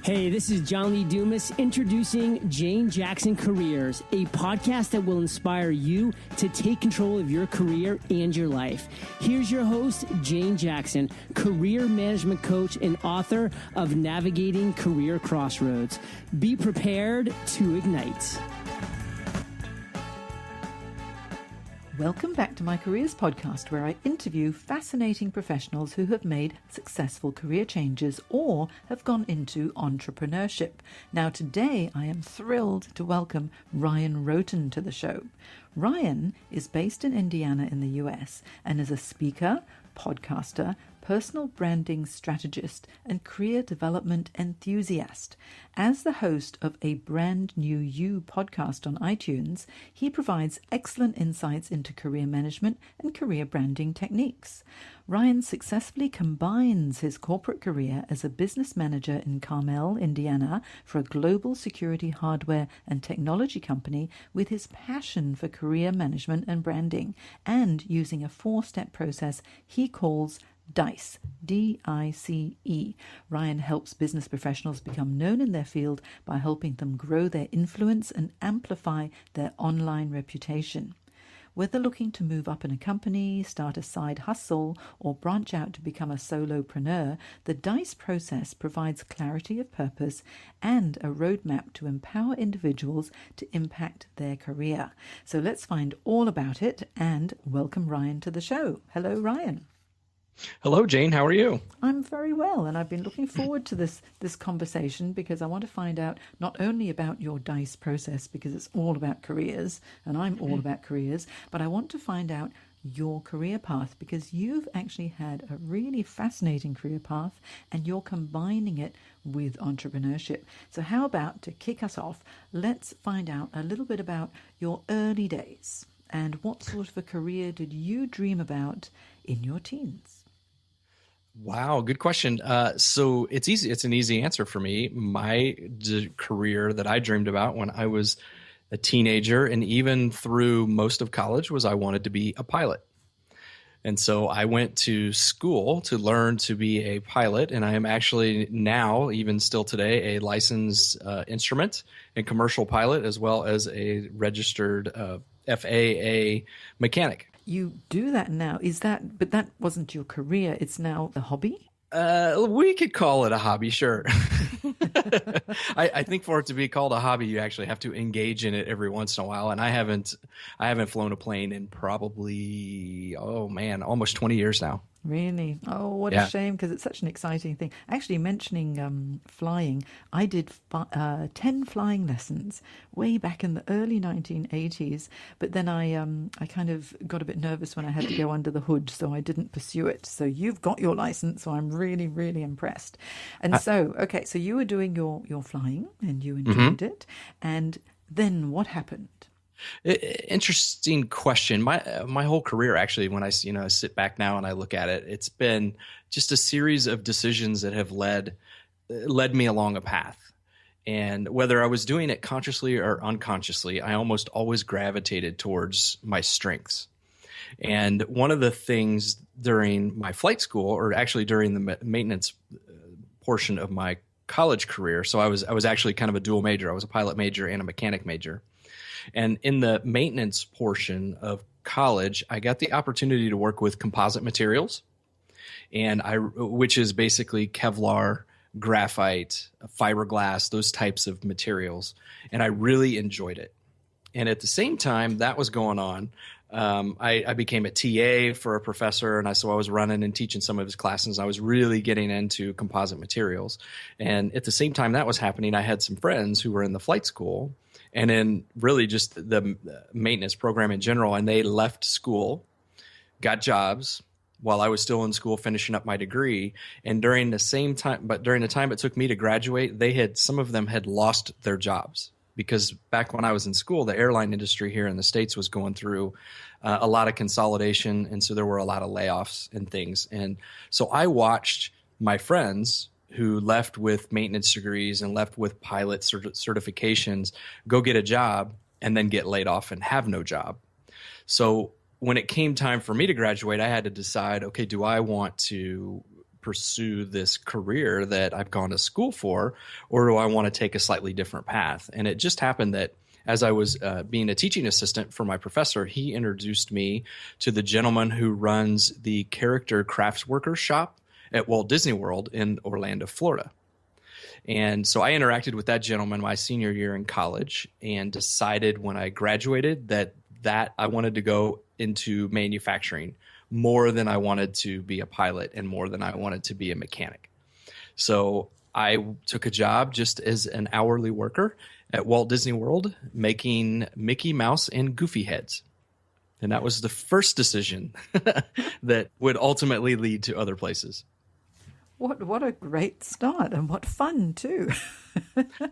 Hey, this is John Lee Dumas introducing Jane Jackson Careers, a podcast that will inspire you to take control of your career and your life. Here's your host, Jane Jackson, career management coach and author of Navigating Career Crossroads. Be prepared to ignite. Welcome back to my Careers podcast, where I interview fascinating professionals who have made successful career changes or have gone into entrepreneurship. Now, today I am thrilled to welcome Ryan Rhoten to the show. Ryan is based in Indiana in the US and is a speaker, podcaster, personal branding strategist, and career development enthusiast. As the host of a Brand New You podcast on iTunes, he provides excellent insights into career management and career branding techniques. Ryan successfully combines his corporate career as a business manager in Carmel, Indiana, for a global security hardware and technology company with his passion for career management and branding, and using a 4-step process he calls D.I.C.E, D-I-C-E. Ryan helps business professionals become known in their field by helping them grow their influence and amplify their online reputation. Whether looking to move up in a company, start a side hustle, or branch out to become a solopreneur, the D.I.C.E process provides clarity of purpose and a roadmap to empower individuals to impact their career. So let's find all about it and welcome Ryan to the show. Hello, Ryan. Hello, Jane. How are you? I'm very well, and I've been looking forward to this conversation because I want to find out not only about your D.I.C.E process, because it's all about careers, and I'm all about careers, but I want to find out your career path, because you've actually had a really fascinating career path and you're combining it with entrepreneurship. So how about, to kick us off, let's find out a little bit about your early days and what sort of a career did you dream about in your teens? Wow, good question. So it's easy. It's an easy answer for me. My career that I dreamed about when I was a teenager and even through most of college was I wanted to be a pilot. And so I went to school to learn to be a pilot, and I am actually now, even still today, a licensed instrument and commercial pilot, as well as a registered FAA mechanic. You do that now. But that wasn't your career. It's now a hobby? We could call it a hobby, sure. I think for it to be called a hobby, you actually have to engage in it every once in a while. And I haven't flown a plane in probably, almost 20 years now. Really? Oh, what a shame, because it's such an exciting thing. Actually, mentioning flying, I did 10 flying lessons way back in the early 1980s, but then I kind of got a bit nervous when I had to go under the hood, so I didn't pursue it. So you've got your license, so I'm really, really impressed. And so you were doing your flying and you enjoyed it, and then what happened? Interesting question. My whole career, actually, when I sit back now and I look at it, it's been just a series of decisions that have led me along a path. And whether I was doing it consciously or unconsciously, I almost always gravitated towards my strengths. And one of the things during my flight school, or actually during the maintenance portion of my college career, so I was actually kind of a dual major. I was a pilot major and a mechanic major. And in the maintenance portion of college, I got the opportunity to work with composite materials, which is basically Kevlar, graphite, fiberglass, those types of materials. And I really enjoyed it. And at the same time that was going on, I became a TA for a professor, and so I was running and teaching some of his classes. I was really getting into composite materials. And at the same time that was happening, I had some friends who were in the flight school and in really just the maintenance program in general, and they left school, got jobs while I was still in school finishing up my degree. And during the time it took me to graduate, some of them had lost their jobs. Because back when I was in school, the airline industry here in the States was going through a lot of consolidation, and so there were a lot of layoffs and things. And so I watched my friends who left with maintenance degrees and left with pilot certifications go get a job and then get laid off and have no job. So when it came time for me to graduate, I had to decide, okay, do I want to pursue this career that I've gone to school for, or do I want to take a slightly different path? And it just happened that as I was being a teaching assistant for my professor, he introduced me to the gentleman who runs the character crafts workers shop at Walt Disney World in Orlando, Florida. And so I interacted with that gentleman my senior year in college and decided when I graduated that I wanted to go into manufacturing more than I wanted to be a pilot and more than I wanted to be a mechanic. So I took a job just as an hourly worker at Walt Disney World making Mickey Mouse and Goofy heads. And that was the first decision that would ultimately lead to other places. What a great start, and what fun too.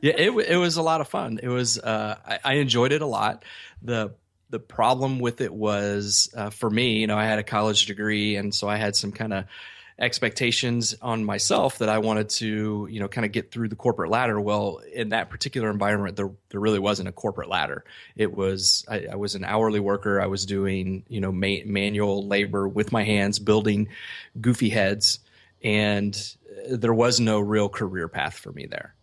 Yeah, it was a lot of fun. It was I enjoyed it a lot. The problem with it was for me, I had a college degree, and so I had some kind of expectations on myself that I wanted to, kind of get through the corporate ladder. Well, in that particular environment, there really wasn't a corporate ladder. It was I was an hourly worker. I was doing manual labor with my hands, building Goofy heads, and there was no real career path for me there.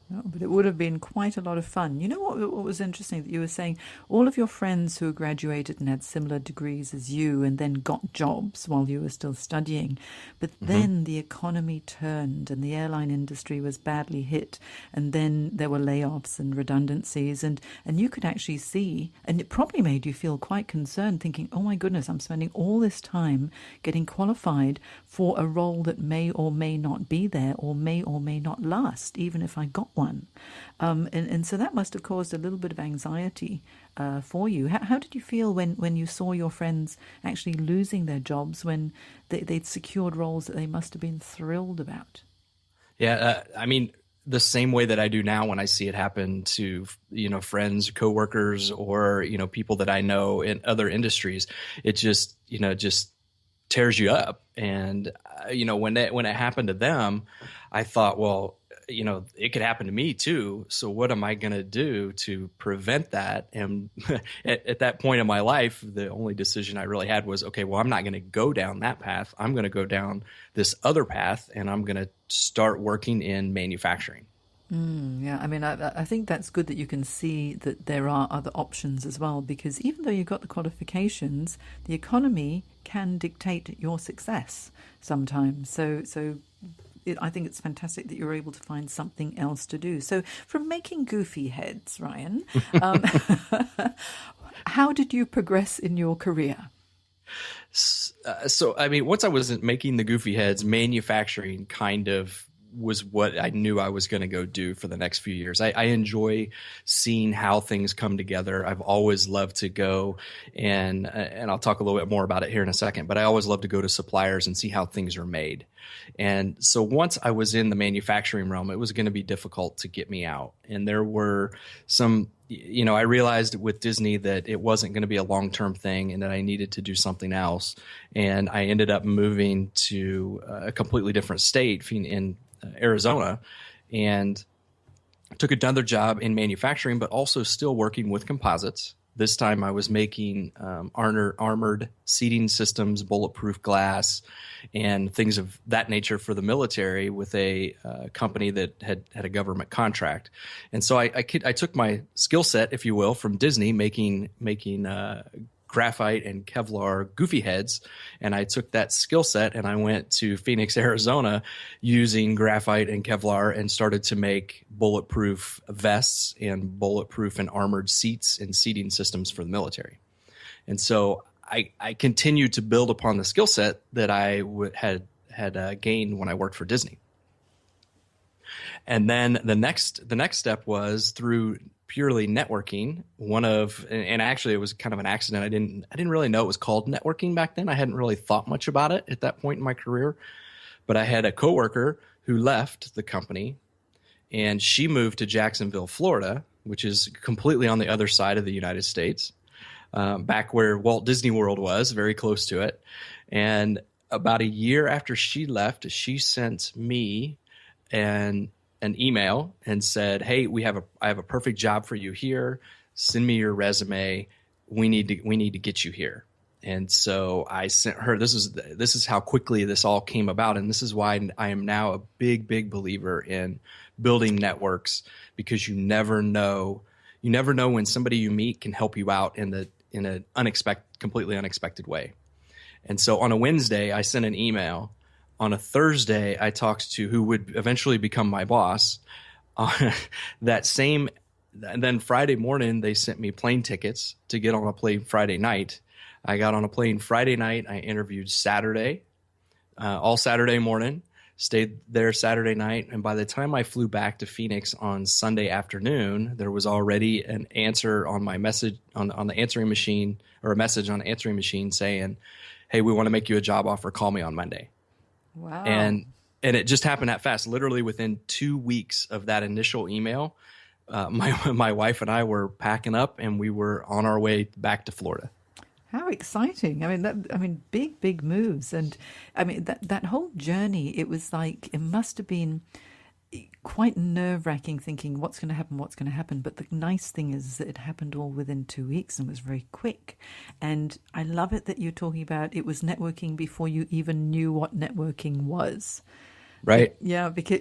No, but it would have been quite a lot of fun. You know what was interesting that you were saying all of your friends who graduated and had similar degrees as you and then got jobs while you were still studying. But then the economy turned and the airline industry was badly hit. And then there were layoffs and redundancies. And you could actually see, and it probably made you feel quite concerned, thinking, oh my goodness, I'm spending all this time getting qualified for a role that may or may not be there or may not last, even if I got one. And so that must have caused a little bit of anxiety for you. How did you feel when you saw your friends actually losing their jobs when they'd secured roles that they must have been thrilled about? Yeah, I mean, the same way that I do now when I see it happen to, friends, coworkers, or, people that I know in other industries, it just tears you up. And, when it happened to them, I thought, well, it could happen to me too. So what am I going to do to prevent that? And at that point in my life, the only decision I really had was, okay, well, I'm not going to go down that path. I'm going to go down this other path, and I'm going to start working in manufacturing. Yeah, I mean, I think that's good that you can see that there are other options as well, because even though you've got the qualifications, the economy can dictate your success sometimes. So I think it's fantastic that you're able to find something else to do. So from making Goofy heads, Ryan, how did you progress in your career? So, I mean, once I was making the Goofy heads, manufacturing kind of was what I knew I was going to go do for the next few years. I enjoy seeing how things come together. I've always loved to go and I'll talk a little bit more about it here in a second, but I always love to go to suppliers and see how things are made. And so once I was in the manufacturing realm, it was going to be difficult to get me out. And there were some, I realized with Disney that it wasn't going to be a long-term thing and that I needed to do something else. And I ended up moving to a completely different state in Arizona, and took another job in manufacturing, but also still working with composites. This time I was making armored seating systems, bulletproof glass, and things of that nature for the military with a company that had a government contract. And so I took my skill set, if you will, from Disney, making graphite and Kevlar Goofy heads, and I took that skill set and I went to Phoenix, Arizona, using graphite and Kevlar, and started to make bulletproof vests and bulletproof and armored seats and seating systems for the military. And so I continued to build upon the skill set that I had gained when I worked for Disney. And then the next step was through purely networking. And actually it was kind of an accident. I didn't really know it was called networking back then. I hadn't really thought much about it at that point in my career. But I had a coworker who left the company, and she moved to Jacksonville, Florida, which is completely on the other side of the United States, back where Walt Disney World was, very close to it. And about a year after she left, she sent me an email and said, "Hey, I have a perfect job for you here. Send me your resume. We need to get you here." And so I sent her, this is how quickly this all came about. And this is why I am now a big believer in building networks, because you never know when somebody you meet can help you out in an completely unexpected way. And so on a Wednesday, I sent an email. On a Thursday, I talked to who would eventually become my boss. And then Friday morning, they sent me plane tickets to get on a plane Friday night. I got on a plane Friday night. I interviewed Saturday, all Saturday morning, stayed there Saturday night. And by the time I flew back to Phoenix on Sunday afternoon, there was already an answer on my message on the answering machine, or a message on the answering machine saying, "Hey, we want to make you a job offer. Call me on Monday." Wow. And it just happened that fast. Literally within 2 weeks of that initial email, my wife and I were packing up and we were on our way back to Florida. How exciting. Big moves. And that whole journey, it was like, it must have been quite nerve-wracking thinking what's going to happen. But the nice thing is that it happened all within 2 weeks and was very quick. And I love it that you're talking about it was networking before you even knew what networking was. Right. Yeah, because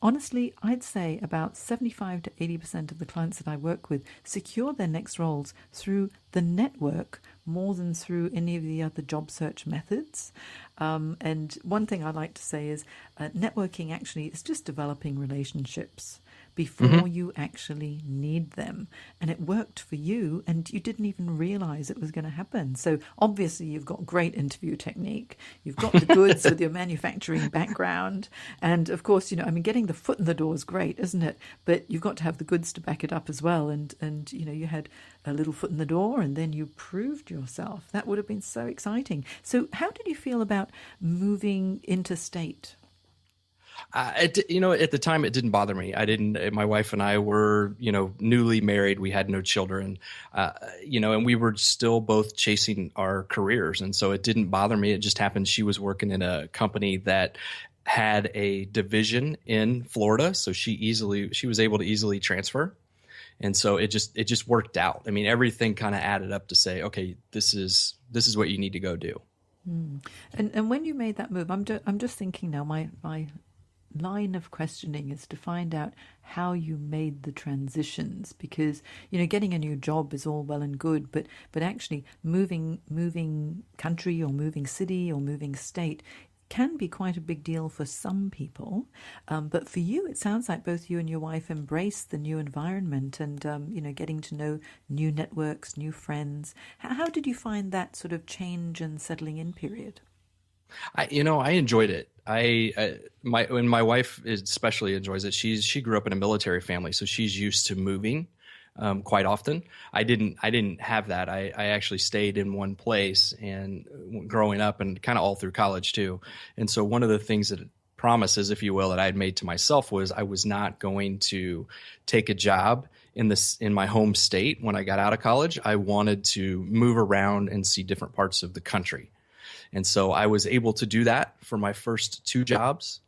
honestly, I'd say about 75 to 80% of the clients that I work with secure their next roles through the network more than through any of the other job search methods. And one thing I like to say is networking actually is just developing relationships before you actually need them. And it worked for you, and you didn't even realize it was going to happen. So obviously you've got great interview technique. You've got the goods with your manufacturing background. And of course, getting the foot in the door is great, isn't it? But you've got to have the goods to back it up as well. And you had a little foot in the door and then you proved yourself. That would have been so exciting. So how did you feel about moving interstate? At the time, it didn't bother me. My wife and I were, newly married. We had no children, and we were still both chasing our careers. And so it didn't bother me. It just happened she was working in a company that had a division in Florida. So she was able to easily transfer. And so it just worked out. I mean, everything kind of added up to say, okay, this is what you need to go do. And when you made that move, I'm just thinking now, my line of questioning is to find out how you made the transitions, because getting a new job is all well and good, but actually moving country or moving city or moving state can be quite a big deal for some people, but for you it sounds like both you and your wife embraced the new environment and getting to know new networks, new friends. How did you find that sort of change and settling in period? I enjoyed it. My wife especially enjoys it. She grew up in a military family, so she's used to moving quite often. I didn't have that. I actually stayed in one place and growing up and kind of all through college too. And so one of the things that promises, if you will, that I had made to myself was I was not going to take a job in my home state when I got out of college. I wanted to move around and see different parts of the country. And so I was able to do that for my first 2 jobs.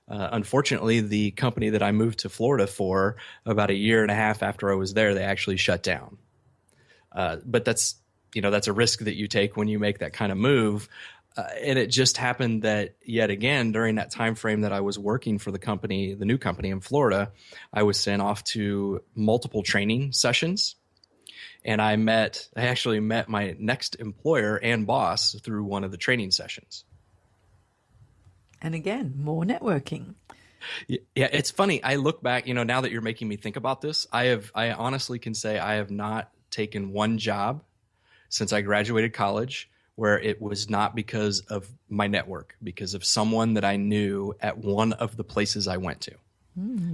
Unfortunately, the company that I moved to Florida for, about a year and a half after I was there, they actually shut down. But that's a risk that you take when you make that kind of move. And it just happened that yet again, during that time frame that I was working for the new company in Florida, I was sent off to multiple training sessions. And I actually met my next employer and boss through one of the training sessions. And again, more networking. Yeah, it's funny. I look back, now that you're making me think about this, I honestly can say I have not taken one job since I graduated college where it was not because of my network, because of someone that I knew at one of the places I went to.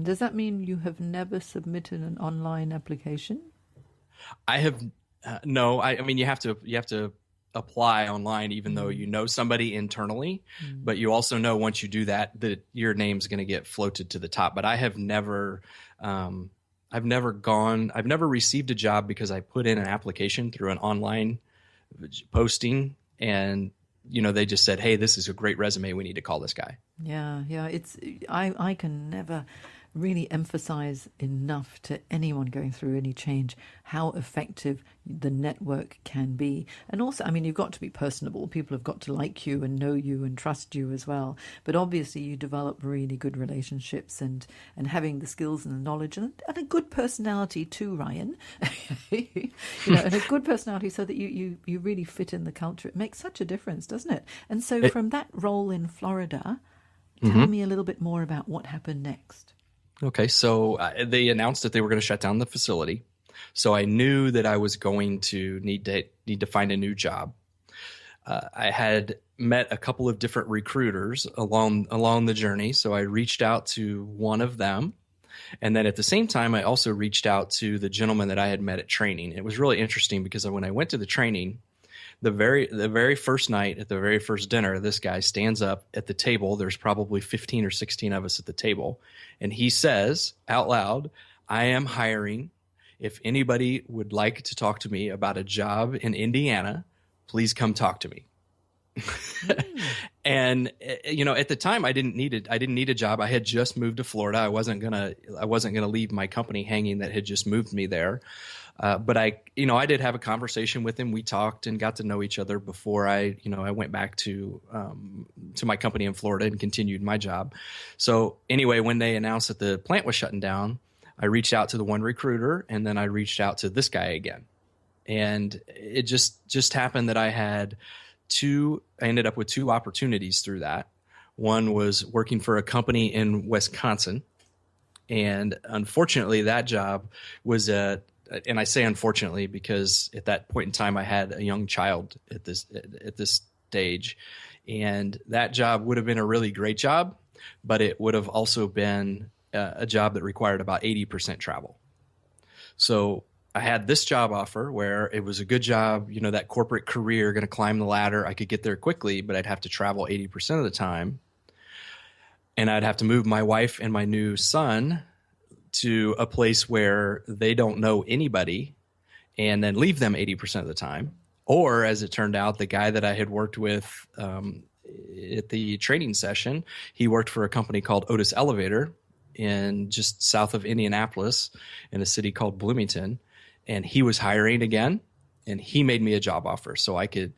Does that mean you have never submitted an online application? I have no. I mean, you have to apply online, even though you know somebody internally, but you also know once you do that your name's going to get floated to the top. But I have never, I've never received a job because I put in an application through an online posting, and they just said, "Hey, this is a great resume. We need to call this guy." Yeah. I can never really emphasize enough to anyone going through any change how effective the network can be. And also, I mean, you've got to be personable. People have got to like you and know you and trust you as well. But obviously you develop really good relationships and having the skills and the knowledge and a good personality too, Ryan. And a good personality so that you really fit in the culture. It makes such a difference, doesn't it? And so from that role in Florida, tell me a little bit more about what happened next. Okay, so they announced that they were going to shut down the facility. So I knew that I was going to need to find a new job. I had met a couple of different recruiters along the journey, so I reached out to one of them. And then at the same time, I also reached out to the gentleman that I had met at training. It was really interesting because when I went to the training, the very first night at the very first dinner, this guy stands up at the table. There's probably 15 or 16 of us at the table. And he says out loud, "I am hiring. If anybody would like to talk to me about a job in Indiana, please come talk to me." And at the time I didn't need a job. I had just moved to Florida. I wasn't gonna leave my company hanging that had just moved me there. But I did have a conversation with him. We talked and got to know each other before I went back to my company in Florida and continued my job. So anyway, when they announced that the plant was shutting down, I reached out to the one recruiter, and then I reached out to this guy again. And it just happened that I ended up with two opportunities through that. One was working for a company in Wisconsin. And unfortunately, that job was and I say unfortunately because at that point in time I had a young child at this stage, and that job would have been a really great job, but it would have also been a job that required about 80% travel. So I had this job offer where it was a good job, that corporate career, going to climb the ladder. I could get there quickly, but I'd have to travel 80% of the time, and I'd have to move my wife and my new son to a place where they don't know anybody and then leave them 80% of the time. Or as it turned out, the guy that I had worked with at the training session, he worked for a company called Otis Elevator in just south of Indianapolis in a city called Bloomington. And he was hiring again, and he made me a job offer so I could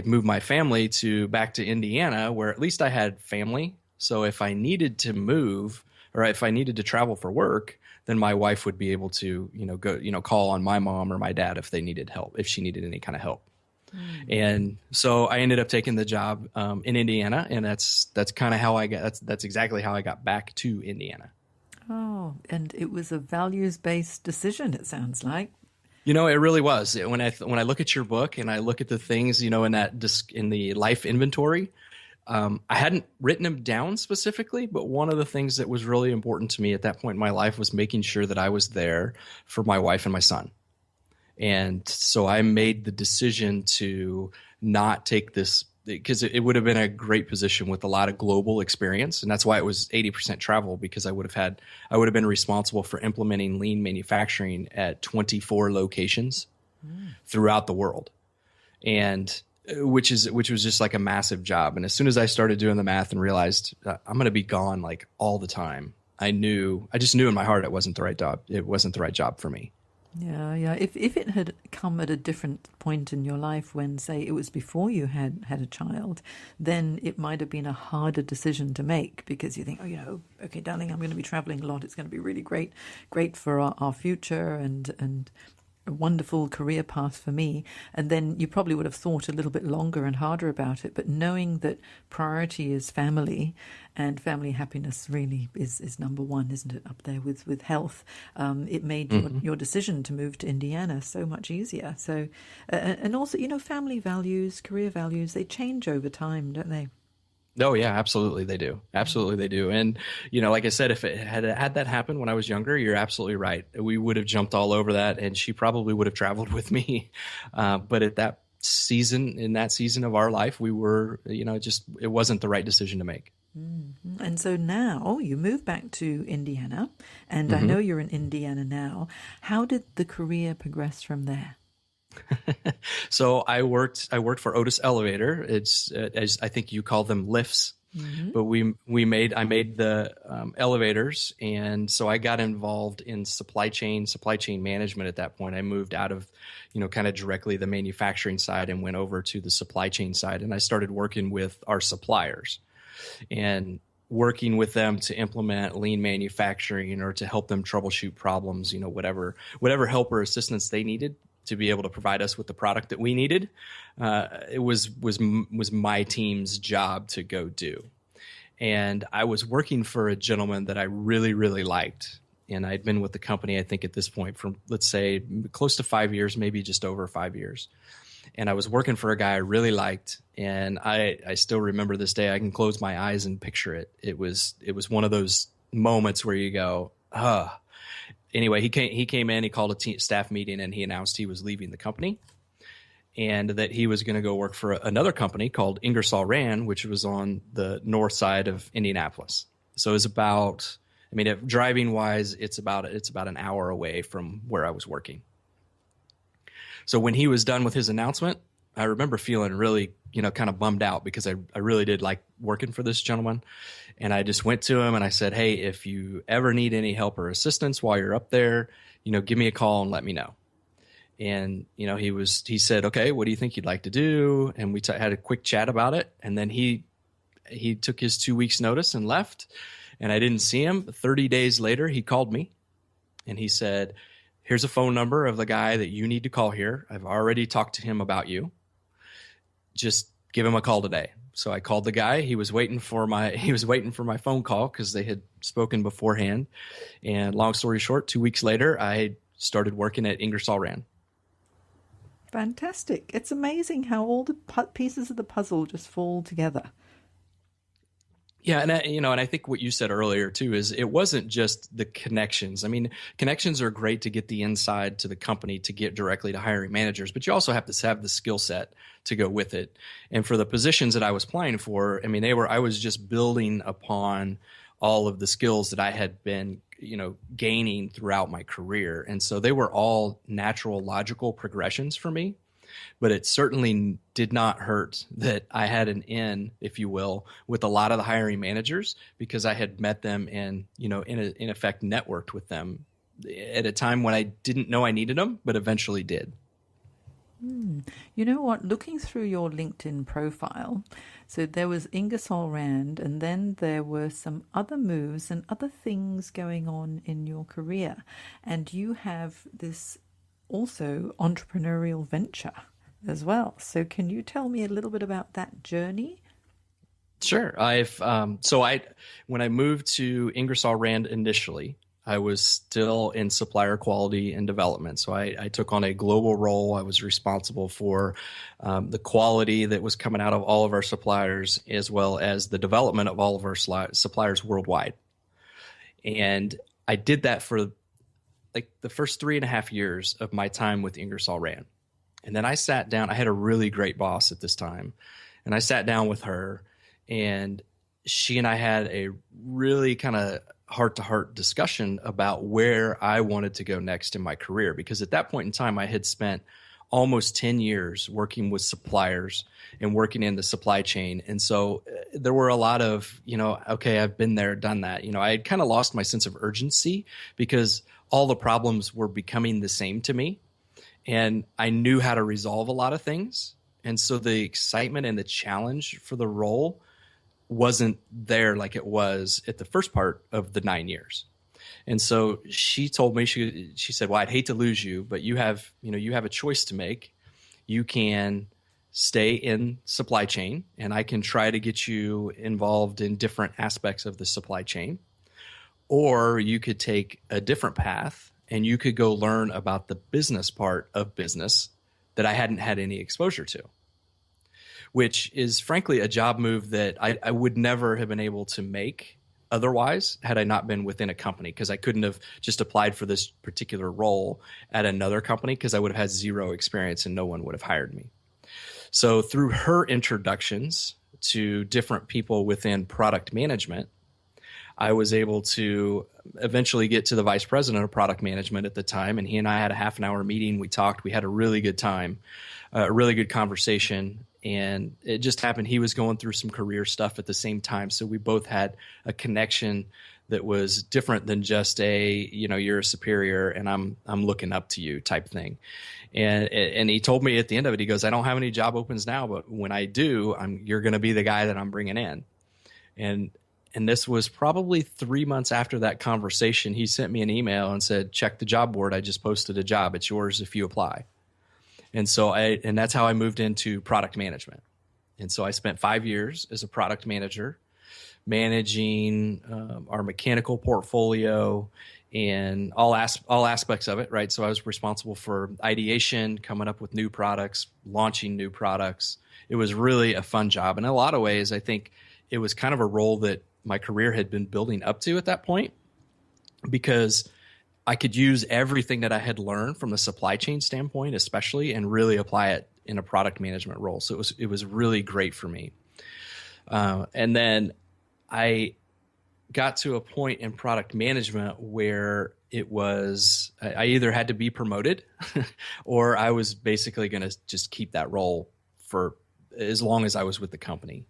move my family back to Indiana, where at least I had family. So if I needed to move, or if I needed to travel for work, then my wife would be able to, go, call on my mom or my dad if they needed help, if she needed any kind of help. And so I ended up taking the job in Indiana, and that's kind of how that's exactly how I got back to Indiana. Oh, and it was a values-based decision, it sounds like. It really was. When I look at your book and I look at the things, in the life inventory, I hadn't written them down specifically, but one of the things that was really important to me at that point in my life was making sure that I was there for my wife and my son. And so I made the decision to not take this, because it would have been a great position with a lot of global experience. And that's why it was 80% travel, because I would have been responsible for implementing lean manufacturing at 24 locations throughout the world. And which was just like a massive job. And as soon as I started doing the math and realized I'm going to be gone like all the time, I just knew in my heart it wasn't the right job. It wasn't the right job for me. Yeah. If it had come at a different point in your life, when, say, it was before you had a child, then it might have been a harder decision to make, because you think, okay, darling, I'm going to be traveling a lot. It's going to be really great for our future and a wonderful career path for me. And then you probably would have thought a little bit longer and harder about it. But knowing that priority is family, and family happiness really is number one, isn't it, up there with health, it made your decision to move to Indiana so much easier. So, and also, family values, career values, they change over time, don't they? Oh, yeah, absolutely they do. Absolutely they do. And, like I said, if it had that happen when I was younger, you're absolutely right. We would have jumped all over that, and she probably would have traveled with me. But in that season of our life, we were, it wasn't the right decision to make. Mm-hmm. And so now you move back to Indiana, and I know you're in Indiana now. How did the career progress from there? So I worked for Otis Elevator. It's as I think you call them lifts. But I made the elevators, and so I got involved in supply chain management at that point. I moved out of, kind of directly the manufacturing side and went over to the supply chain side, and I started working with our suppliers and working with them to implement lean manufacturing or to help them troubleshoot problems, whatever help or assistance they needed to be able to provide us with the product that we needed. It was my team's job to go do. And I was working for a gentleman that I really, really liked. And I'd been with the company, I think at this point, from, let's say, close to 5 years, maybe just over 5 years. And I was working for a guy I really liked. And I still remember this day. I can close my eyes and picture it. It was one of those moments where you go, Anyway, he came in, he called a staff meeting, and he announced he was leaving the company and that he was going to go work for another company called Ingersoll, which was on the north side of Indianapolis. So it's about, driving wise, it's about an hour away from where I was working. So when he was done with his announcement, I remember feeling really, kind of bummed out because I really did like working for this gentleman. And I just went to him and I said, hey, if you ever need any help or assistance while you're up there, give me a call and let me know. And, he said, okay, what do you think you'd like to do? And we had a quick chat about it. And then he took his 2 weeks notice and left, and I didn't see him. 30 days later, he called me and he said, here's a phone number of the guy that you need to call here. I've already talked to him about you. Just give him a call today. So I called the guy. He was waiting for my phone call because they had spoken beforehand. And long story short, 2 weeks later, I started working at Ingersoll. Fantastic. It's amazing how all the pieces of the puzzle just fall together. Yeah, and I think what you said earlier too is it wasn't just the connections. Connections are great to get the inside to the company to get directly to hiring managers, but you also have to have the skill set to go with it. And for the positions that I was applying for, I was just building upon all of the skills that I had been, gaining throughout my career. And so they were all natural, logical progressions for me. But it certainly did not hurt that I had an in, if you will, with a lot of the hiring managers because I had met them and, in effect, networked with them at a time when I didn't know I needed them, but eventually did. You know what? Looking through your LinkedIn profile, so there was Ingersoll, and then there were some other moves and other things going on in your career. And you have this also entrepreneurial venture as well. So can you tell me a little bit about that journey? Sure. When I moved to Ingersoll initially, I was still in supplier quality and development. So I took on a global role. I was responsible for the quality that was coming out of all of our suppliers, as well as the development of all of our suppliers worldwide. And I did that for the first 3.5 years of my time with Ingersoll. And then I sat down. I had a really great boss at this time. And I sat down with her, and she and I had a really kind of heart-to-heart discussion about where I wanted to go next in my career. Because at that point in time, I had spent almost 10 years working with suppliers and working in the supply chain. And so there were a lot of, okay, I've been there, done that. I had kind of lost my sense of urgency because all the problems were becoming the same to me. And I knew how to resolve a lot of things. And so the excitement and the challenge for the role wasn't there like it was at the first part of the 9 years. And so she told me, she said, well, I'd hate to lose you, but you have a choice to make. You can stay in supply chain, and I can try to get you involved in different aspects of the supply chain. Or you could take a different path and you could go learn about the business part of business that I hadn't had any exposure to, which is frankly a job move that I would never have been able to make otherwise had I not been within a company, because I couldn't have just applied for this particular role at another company because I would have had zero experience and no one would have hired me. So through her introductions to different people within product management, I was able to eventually get to the vice president of product management at the time, and he and I had a half an hour meeting. We talked. We had a really good time, a really good conversation, And it just happened he was going through some career stuff at the same time. So we both had a connection that was different than just you're a superior and I'm looking up to you type thing. And he told me at the end of it, he goes, I don't have any job opens now, but when I do, you're going to be the guy that I'm bringing in. And this was probably 3 months after that conversation. He sent me an email and said, check the job board. I just posted a job. It's yours if you apply. And that's how I moved into product management. And so I spent 5 years as a product manager, managing our mechanical portfolio and all aspects of it, right? So I was responsible for ideation, coming up with new products, launching new products. It was really a fun job. And in a lot of ways, I think it was kind of a role that my career had been building up to at that point, because I could use everything that I had learned from the supply chain standpoint, especially, and really apply it in a product management role. So it was really great for me. And then I got to a point in product management where I either had to be promoted or I was basically going to just keep that role for as long as I was with the company.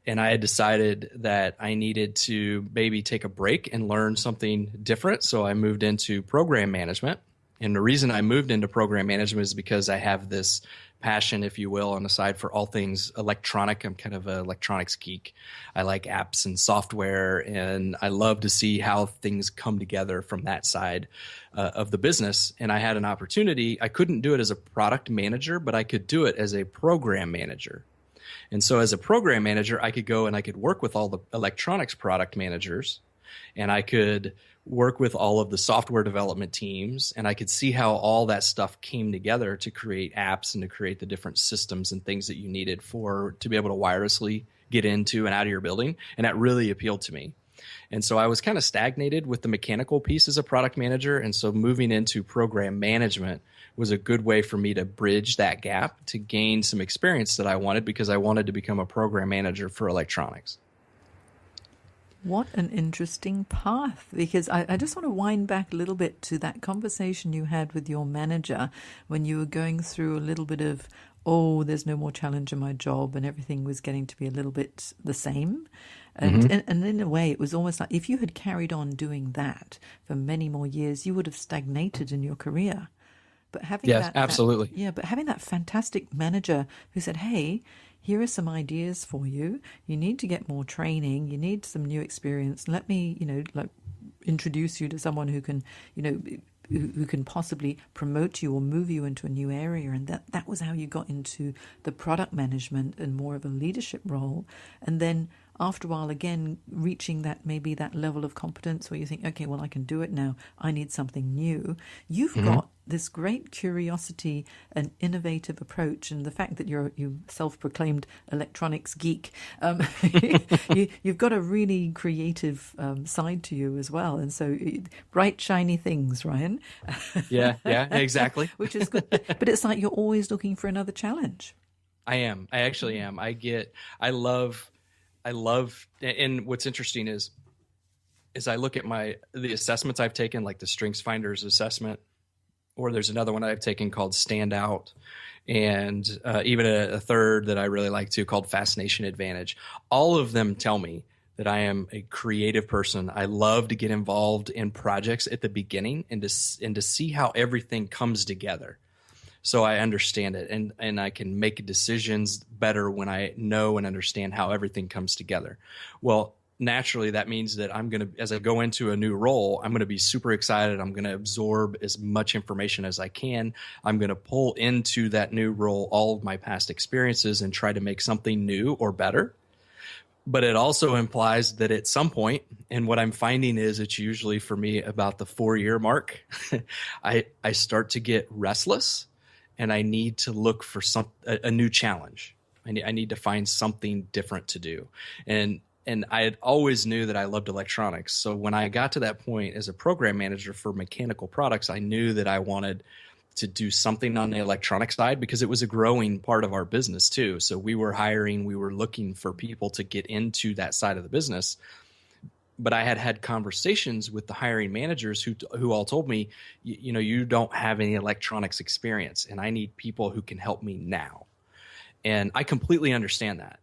And I had decided that I needed to maybe take a break and learn something different. So I moved into program management. And the reason I moved into program management is because I have this passion, if you will, on the side for all things electronic. I'm kind of an electronics geek. I like apps and software, and I love to see how things come together from that side of the business. And I had an opportunity. I couldn't do it as a product manager, but I could do it as a program manager. And so as a program manager, I could go and I could work with all the electronics product managers, and I could work with all of the software development teams, and I could see how all that stuff came together to create apps and to create the different systems and things that you needed to be able to wirelessly get into and out of your building. And that really appealed to me. And so I was kind of stagnated with the mechanical piece as a product manager. And so moving into program management was a good way for me to bridge that gap to gain some experience that I wanted, because I wanted to become a program manager for electronics. What an interesting path, because I just want to wind back a little bit to that conversation you had with your manager when you were going through a little bit of, there's no more challenge in my job, and everything was getting to be a little bit the same. And, and in a way, it was almost like if you had carried on doing that for many more years, you would have stagnated in your career. But having absolutely. But having that fantastic manager who said, hey, here are some ideas for you. You need to get more training. You need some new experience. Let me, introduce you to someone who can, who can possibly promote you or move you into a new area. And that was how you got into the product management and more of a leadership role. And then after a while, again, reaching that level of competence where you think, okay, well, I can do it now. I need something new. You've got this great curiosity and innovative approach, and the fact that you self-proclaimed electronics geek, you've got a really creative side to you as well. And so bright, shiny things, Ryan. Yeah, exactly. Which is good. But it's like you're always looking for another challenge. I am. I actually am. I love, and what's interesting is I look at the assessments I've taken, like the Strengths Finders assessment, or there's another one I've taken called Stand Out, and even a third that I really like too called Fascination Advantage. All of them tell me that I am a creative person. I love to get involved in projects at the beginning and to see how everything comes together. So I understand it, and I can make decisions better when I know and understand how everything comes together. Well, naturally, that means that as I go into a new role, I'm going to be super excited. I'm going to absorb as much information as I can. I'm going to pull into that new role all of my past experiences and try to make something new or better. But it also implies that at some point, and what I'm finding is it's usually for me about the 4-year mark, I start to get restless. And I need to look for a new challenge. I need to find something different to do. And I had always knew that I loved electronics. So when I got to that point as a program manager for mechanical products, I knew that I wanted to do something on the electronic side because it was a growing part of our business too. So we were looking for people to get into that side of the business. But I had conversations with the hiring managers who all told me, you don't have any electronics experience, and I need people who can help me now. And I completely understand that.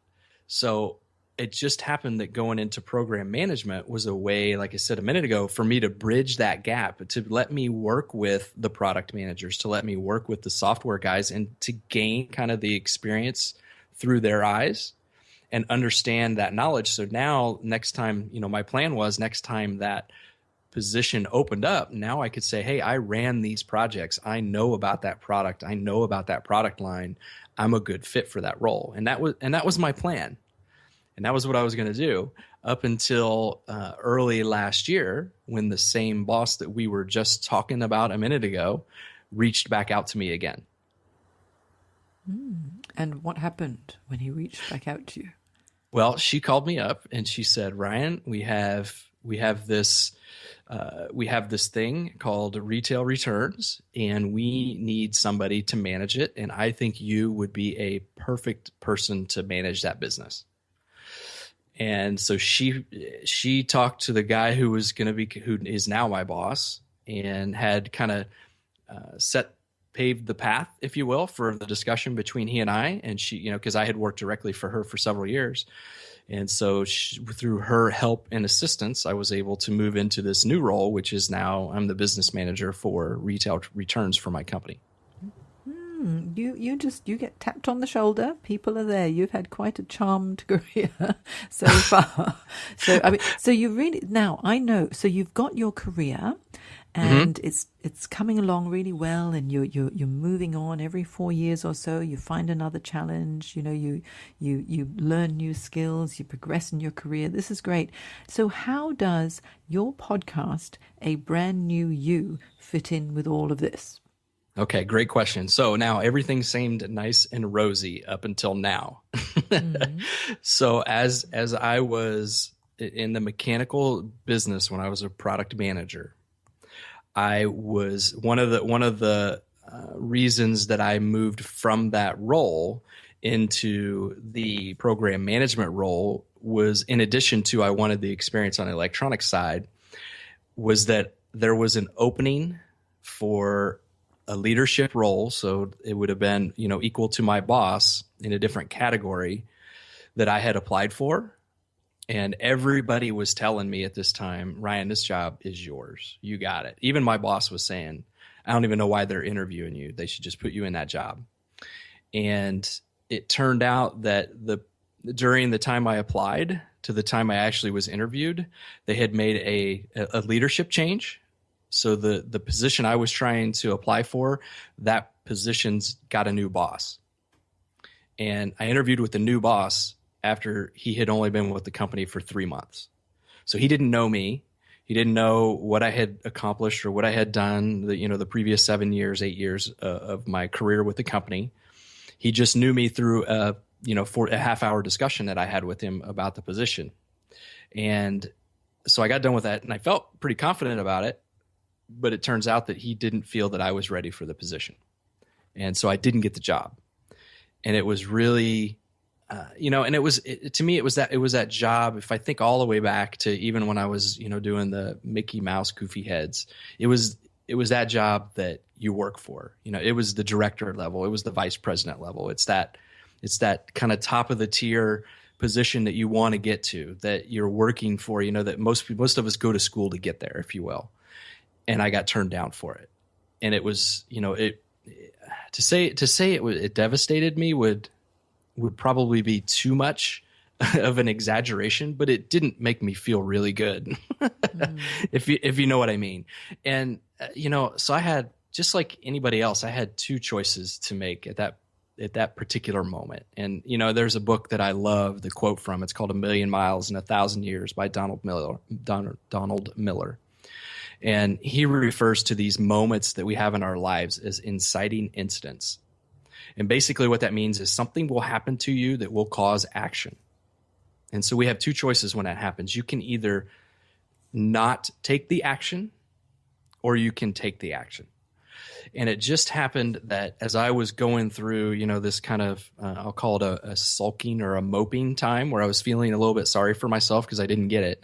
So it just happened that going into program management was a way, like I said a minute ago, for me to bridge that gap, to let me work with the product managers, to let me work with the software guys, and to gain kind of the experience through their eyes and understand that knowledge. So now next time, my plan was next time that position opened up, now I could say, hey, I ran these projects. I know about that product. I know about that product line. I'm a good fit for that role. And that was my plan. And that was what I was going to do up until early last year, when the same boss that we were just talking about a minute ago reached back out to me again. And what happened when he reached back out to you? Well, she called me up and she said, Ryan, we have this thing called retail returns, and we need somebody to manage it. And I think you would be a perfect person to manage that business. And so she talked to the guy who is now my boss, and had kind of paved the path, if you will, for the discussion between he and I. And she, because I had worked directly for her for several years. And so through her help and assistance, I was able to move into this new role, which is now I'm the business manager for retail returns for my company. You get tapped on the shoulder. People are there. You've had quite a charmed career so far. So you really, now I know. So you've got your career, and it's coming along really well, and you're moving on every 4 years or so. You find another challenge. You learn new skills. You progress in your career. This is great. So how does your podcast, A Brand New You, fit in with all of this? Okay, great question. So now everything seemed nice and rosy up until now. So as I was in the mechanical business when I was a product manager, I was one of the reasons that I moved from that role into the program management role was, in addition to I wanted the experience on the electronic side, was that there was an opening for a leadership role. So it would have been, equal to my boss in a different category that I had applied for. And everybody was telling me at this time, Ryan, this job is yours. You got it. Even my boss was saying, I don't even know why they're interviewing you. They should just put you in that job. And it turned out that during the time I applied to the time I actually was interviewed, they had made a leadership change. So the position I was trying to apply for, that position's got a new boss. And I interviewed with the new boss after he had only been with the company for 3 months. So he didn't know me. He didn't know what I had accomplished or what I had done, the previous 8 years of my career with the company. He just knew me through for a half-hour discussion that I had with him about the position. And so I got done with that, and I felt pretty confident about it. But it turns out that he didn't feel that I was ready for the position. And so I didn't get the job. And it was really, to me, it was that job. If I think all the way back to even when I was, doing the Mickey Mouse goofy heads, it was that job that you work for. It was the director level. It was the vice president level. It's that kind of top of the tier position that you want to get to, that you're working for, that most of us go to school to get there, if you will. And I got turned down for it. And it was, to say it devastated me would probably be too much of an exaggeration, but it didn't make me feel really good, if you know what I mean. And, so I had, just like anybody else, I had two choices to make at that particular moment. And, there's a book that I love the quote from. It's called 1,000,000 Miles in 1,000 Years by Donald Miller. And he refers to these moments that we have in our lives as inciting incidents. And basically what that means is something will happen to you that will cause action. And so we have two choices when that happens. You can either not take the action, or you can take the action. And it just happened that as I was going through, this kind of, I'll call it a sulking or a moping time where I was feeling a little bit sorry for myself because I didn't get it.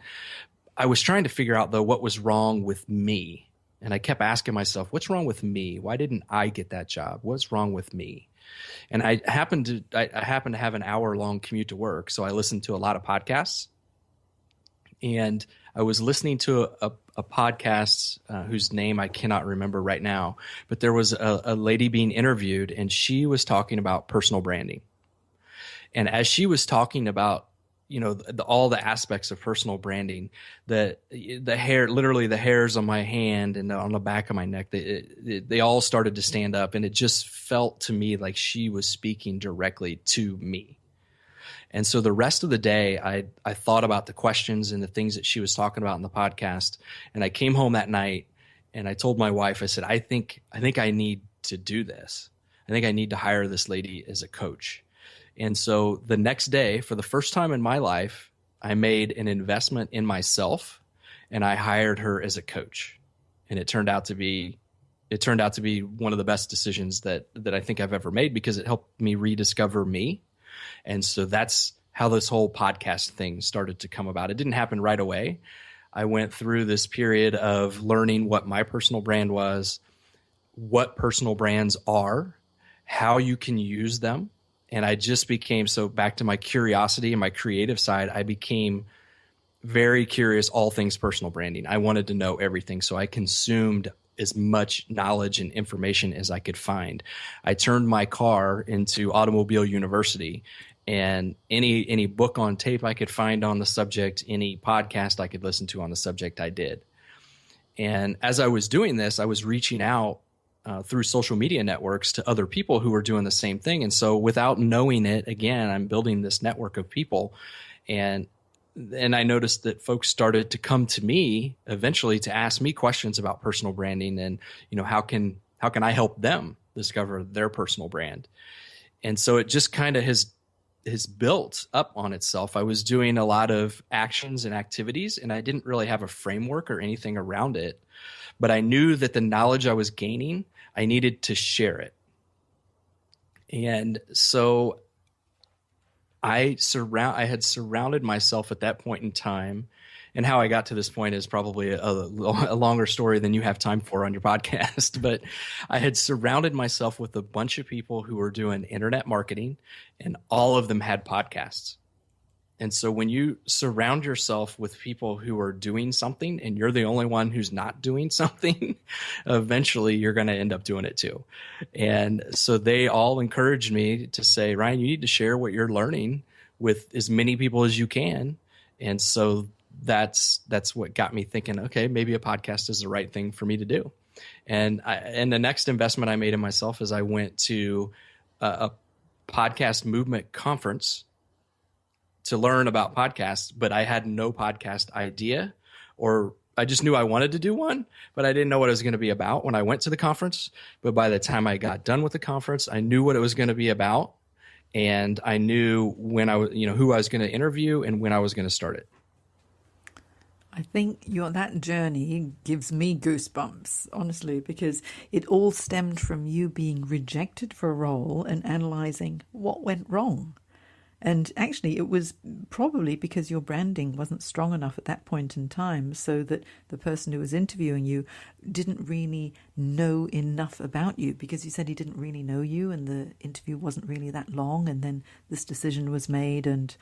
I was trying to figure out, though, what was wrong with me. And I kept asking myself, what's wrong with me? Why didn't I get that job? What's wrong with me? And I happened to have an hour-long commute to work, so I listened to a lot of podcasts. And I was listening to a podcast whose name I cannot remember right now, but there was a lady being interviewed, and she was talking about personal branding. And as she was talking about, all the aspects of personal branding, the hair, literally the hairs on my hand and on the back of my neck, they all started to stand up, and it just felt to me like she was speaking directly to me. And so the rest of the day, I thought about the questions and the things that she was talking about in the podcast. And I came home that night and I told my wife, I said, I think I need to do this. I think I need to hire this lady as a coach. And so the next day, for the first time in my life, I made an investment in myself and I hired her as a coach. And it turned out to be one of the best decisions that I think I've ever made, because it helped me rediscover me. And so that's how this whole podcast thing started to come about. It didn't happen right away. I went through this period of learning what my personal brand was, what personal brands are, how you can use them. And I just became, so back to my curiosity and my creative side, I became very curious, all things personal branding. I wanted to know everything. So I consumed as much knowledge and information as I could find. I turned my car into Automobile University, and any book on tape I could find on the subject, any podcast I could listen to on the subject, I did. And as I was doing this, I was reaching out through social media networks to other people who were doing the same thing. And so without knowing it, again, I'm building this network of people. And I noticed that folks started to come to me eventually to ask me questions about personal branding and, how can I help them discover their personal brand? And so it just kind of has built up on itself. I was doing a lot of actions and activities, and I didn't really have a framework or anything around it, but I knew that the knowledge I was gaining, I needed to share it. And so I had surrounded myself at that point in time, and how I got to this point is probably a longer story than you have time for on your podcast. But I had surrounded myself with a bunch of people who were doing internet marketing, and all of them had podcasts. And so when you surround yourself with people who are doing something and you're the only one who's not doing something, eventually you're going to end up doing it too. And so they all encouraged me to say, Ryan, you need to share what you're learning with as many people as you can. And so that's what got me thinking, okay, maybe a podcast is the right thing for me to do. And the next investment I made in myself is I went to a podcast movement conference to learn about podcasts, but I had no podcast idea, or I just knew I wanted to do one, but I didn't know what it was going to be about when I went to the conference. But by the time I got done with the conference, I knew what it was going to be about, and I knew when I was, who I was going to interview and when I was going to start it. I think that journey gives me goosebumps, honestly, because it all stemmed from you being rejected for a role and analyzing what went wrong. And actually, it was probably because your branding wasn't strong enough at that point in time, so that the person who was interviewing you didn't really know enough about you, because you said he didn't really know you and the interview wasn't really that long, and then this decision was made and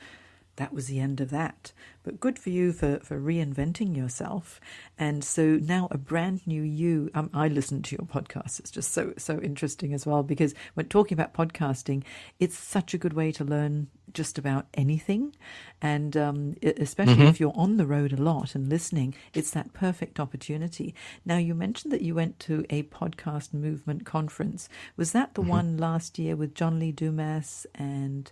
that was the end of that. But good for you for reinventing yourself. And so now a brand new you. I listen to your podcast. It's just so interesting as well, because when talking about podcasting, it's such a good way to learn just about anything. And especially if you're on the road a lot and listening, it's that perfect opportunity. Now, you mentioned that you went to a podcast movement conference. Was that the one last year with John Lee Dumas and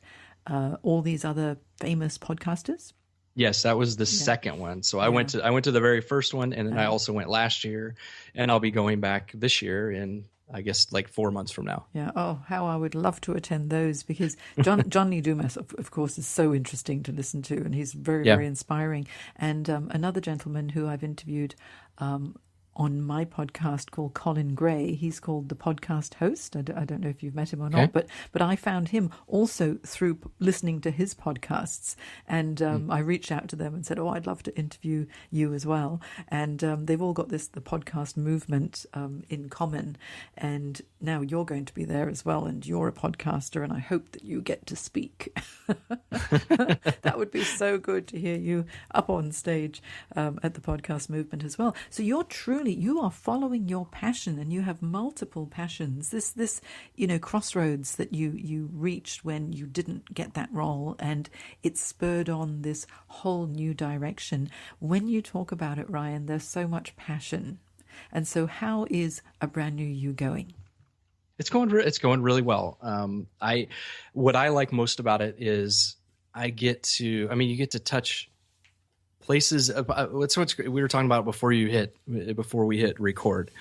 all these other famous podcasters? Yes, that was the second one. So I went to the very first one, and then I also went last year, and I'll be going back this year in, I guess, like 4 months from now. Yeah. Oh, how I would love to attend those, because John Lee Dumas, of course, is so interesting to listen to, and he's very, very inspiring. And another gentleman who I've interviewed on my podcast called Colin Gray. He's called the podcast host. I don't know if you've met him or not, but I found him also through listening to his podcasts. And I reached out to them and said, oh, I'd love to interview you as well. And they've all got the podcast movement in common. And now you're going to be there as well. And you're a podcaster, and I hope that you get to speak. That would be so good to hear you up on stage at the podcast movement as well. So you are following your passion, and you have multiple passions. This crossroads that you reached when you didn't get that role, and it spurred on this whole new direction. When you talk about it, Ryan, there's so much passion. And so how is A Brand New You going? It's going really well. What I like most about it is you get to touch places. What's we were talking about before we hit record.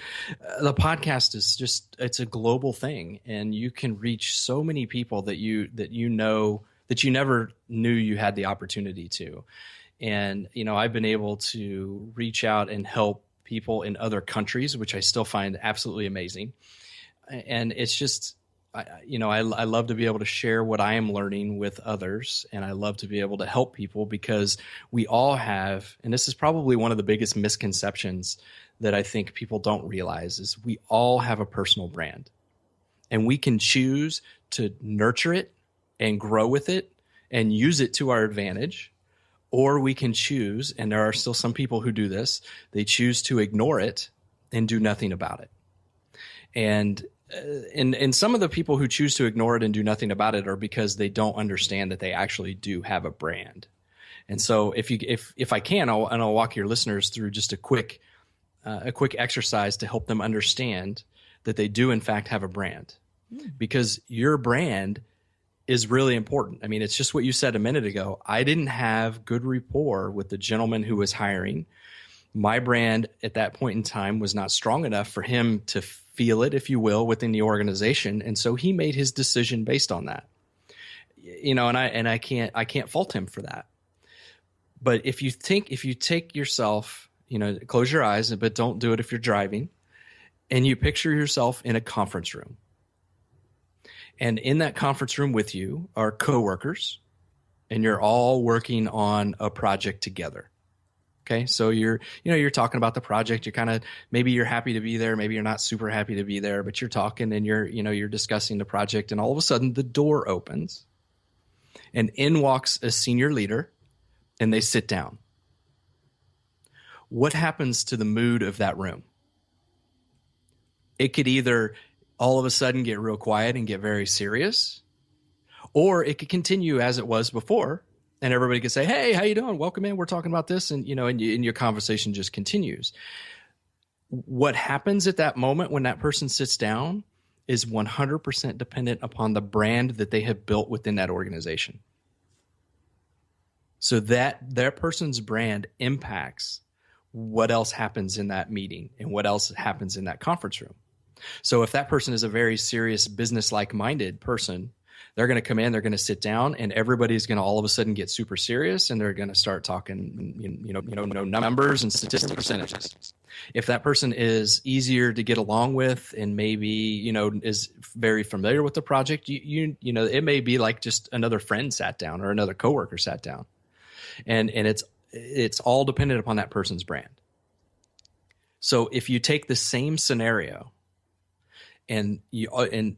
The podcast is it's a global thing, and you can reach so many people that you never knew you had the opportunity to. And I've been able to reach out and help people in other countries, which I still find absolutely amazing. And it's just, I love to be able to share what I am learning with others, and I love to be able to help people, because we all have, and this is probably one of the biggest misconceptions that I think people don't realize, is we all have a personal brand, and we can choose to nurture it and grow with it and use it to our advantage, or we can choose, and there are still some people who do this, they choose to ignore it and do nothing about it. And some of the people who choose to ignore it and do nothing about it are because they don't understand that they actually do have a brand. And so if I can, I'll walk your listeners through just a quick exercise to help them understand that they do in fact have a brand, because your brand is really important. I mean, it's just what you said a minute ago. I didn't have good rapport with the gentleman who was hiring. My brand at that point in time was not strong enough for him to feel it, if you will, within the organization. And so he made his decision based on that. And I can't fault him for that. But if you take yourself, close your eyes, but don't do it if you're driving, and you picture yourself in a conference room. And in that conference room with you are coworkers, and you're all working on a project together. Okay. So you're talking about the project. You're kind of, maybe you're happy to be there. Maybe you're not super happy to be there, but you're talking and you're discussing the project, and all of a sudden the door opens and in walks a senior leader, and they sit down. What happens to the mood of that room? It could either all of a sudden get real quiet and get very serious, or it could continue as it was before, and everybody could say, hey, how you doing? Welcome in. We're talking about this. And, and your conversation just continues. What happens at that moment when that person sits down is 100% dependent upon the brand that they have built within that organization. So that their person's brand impacts what else happens in that meeting and what else happens in that conference room. So if that person is a very serious, business-like minded person, they're going to come in, they're going to sit down, and everybody's going to all of a sudden get super serious, and they're going to start talking, numbers and statistics, percentages. If that person is easier to get along with and maybe, is very familiar with the project, it may be like just another friend sat down or another coworker sat down, and it's all dependent upon that person's brand. So if you take the same scenario and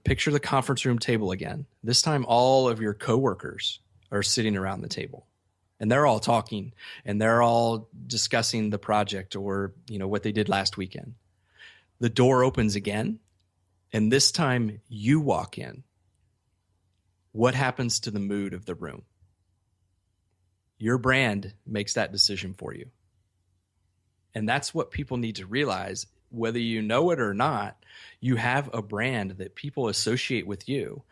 picture the conference room table again. This time, all of your coworkers are sitting around the table, and they're all talking, and they're all discussing the project or what they did last weekend. The door opens again, and this time you walk in. What happens to the mood of the room? Your brand makes that decision for you, and that's what people need to realize. Whether you know it or not, you have a brand that people associate with you.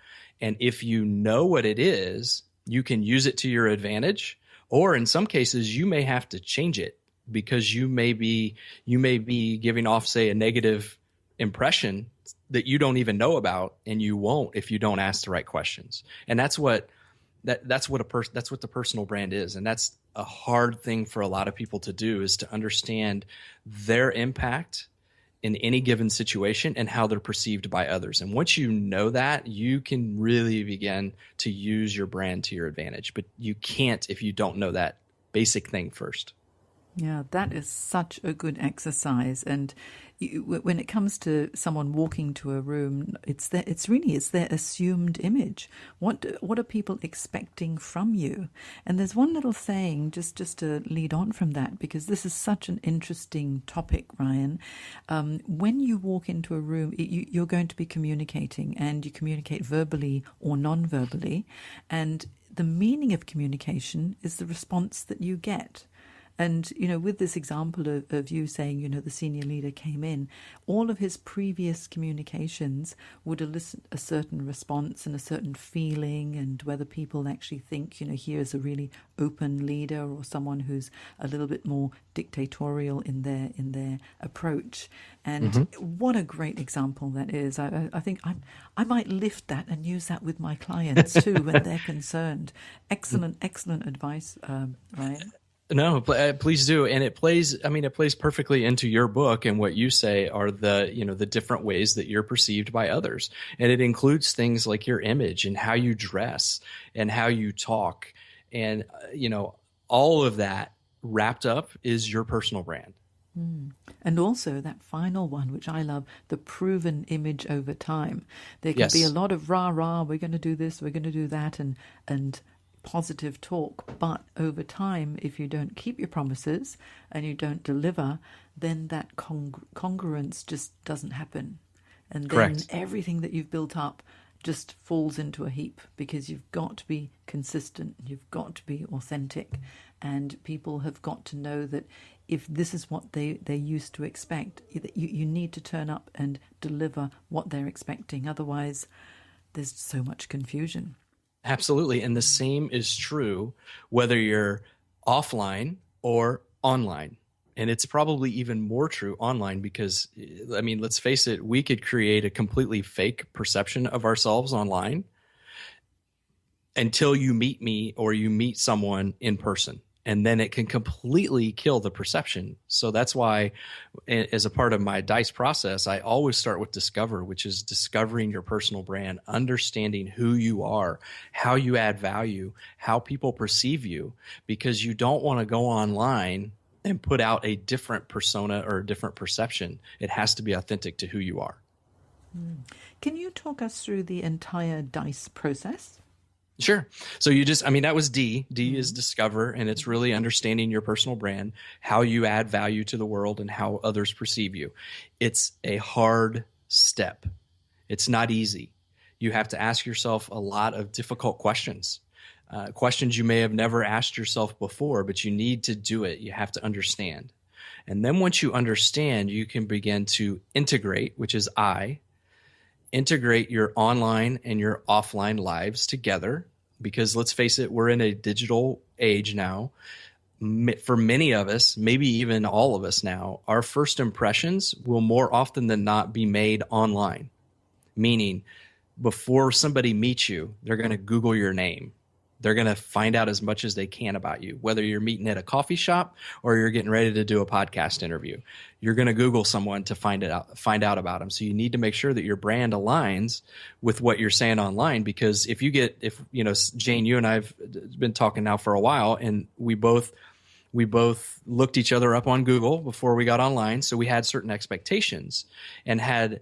And if you know what it is, you can use it to your advantage, or in some cases you may have to change it because you may be giving off, say, a negative impression that you don't even know about, and you won't if you don't ask the right questions. And that's what the personal brand is. And that's a hard thing for a lot of people to do, is to understand their impact in any given situation and how they're perceived by others. And once you know that, you can really begin to use your brand to your advantage. But you can't if you don't know that basic thing first. Yeah, that is such a good exercise. And when it comes to someone walking to a room, it's their assumed image. What are people expecting from you? And there's one little saying, just to lead on from that, because this is such an interesting topic, Ryan. When you walk into a room, you're going to be communicating, and you communicate verbally or non-verbally. And the meaning of communication is the response that you get. And, with this example of you saying, the senior leader came in, all of his previous communications would elicit a certain response and a certain feeling, and whether people actually think, here's a really open leader or someone who's a little bit more dictatorial in their approach. And what a great example that is. I think I might lift that and use that with my clients too when they're concerned. Excellent advice, Ryan. No, please do. And it plays perfectly into your book, and what you say are the different ways that you're perceived by others. And it includes things like your image and how you dress and how you talk. And, all of that wrapped up is your personal brand. And also that final one, which I love, the proven image over time. There can be a lot of rah, we're going to do this, we're going to do that, and positive talk, but over time, if you don't keep your promises and you don't deliver, then that congruence just doesn't happen, and then everything that you've built up just falls into a heap, because you've got to be consistent, you've got to be authentic, and people have got to know that if this is what they used to expect, you need to turn up and deliver what they're expecting. Otherwise, there's so much confusion. Absolutely. And the same is true whether you're offline or online. And it's probably even more true online because, let's face it, we could create a completely fake perception of ourselves online until you meet me or you meet someone in person. And then it can completely kill the perception. So that's why, as a part of my D.I.C.E process, I always start with discover, which is discovering your personal brand, understanding who you are, how you add value, how people perceive you, because you don't want to go online and put out a different persona or a different perception. It has to be authentic to who you are. Can you talk us through the entire D.I.C.E process? Sure. So that was D. D is discover, and it's really understanding your personal brand, how you add value to the world, and how others perceive you. It's a hard step. It's not easy. You have to ask yourself a lot of difficult questions, questions you may have never asked yourself before, but you need to do it. You have to understand. And then once you understand, you can begin to integrate, which is integrate your online and your offline lives together, because let's face it, we're in a digital age now. For many of us, maybe even all of us now, our first impressions will more often than not be made online, meaning before somebody meets you, they're going to Google your name. They're going to find out as much as they can about you, whether you're meeting at a coffee shop or you're getting ready to do a podcast interview. You're going to Google someone to find out about them. So you need to make sure that your brand aligns with what you're saying online, because if Jane, you and I've been talking now for a while, and we both looked each other up on Google before we got online. So we had certain expectations, and had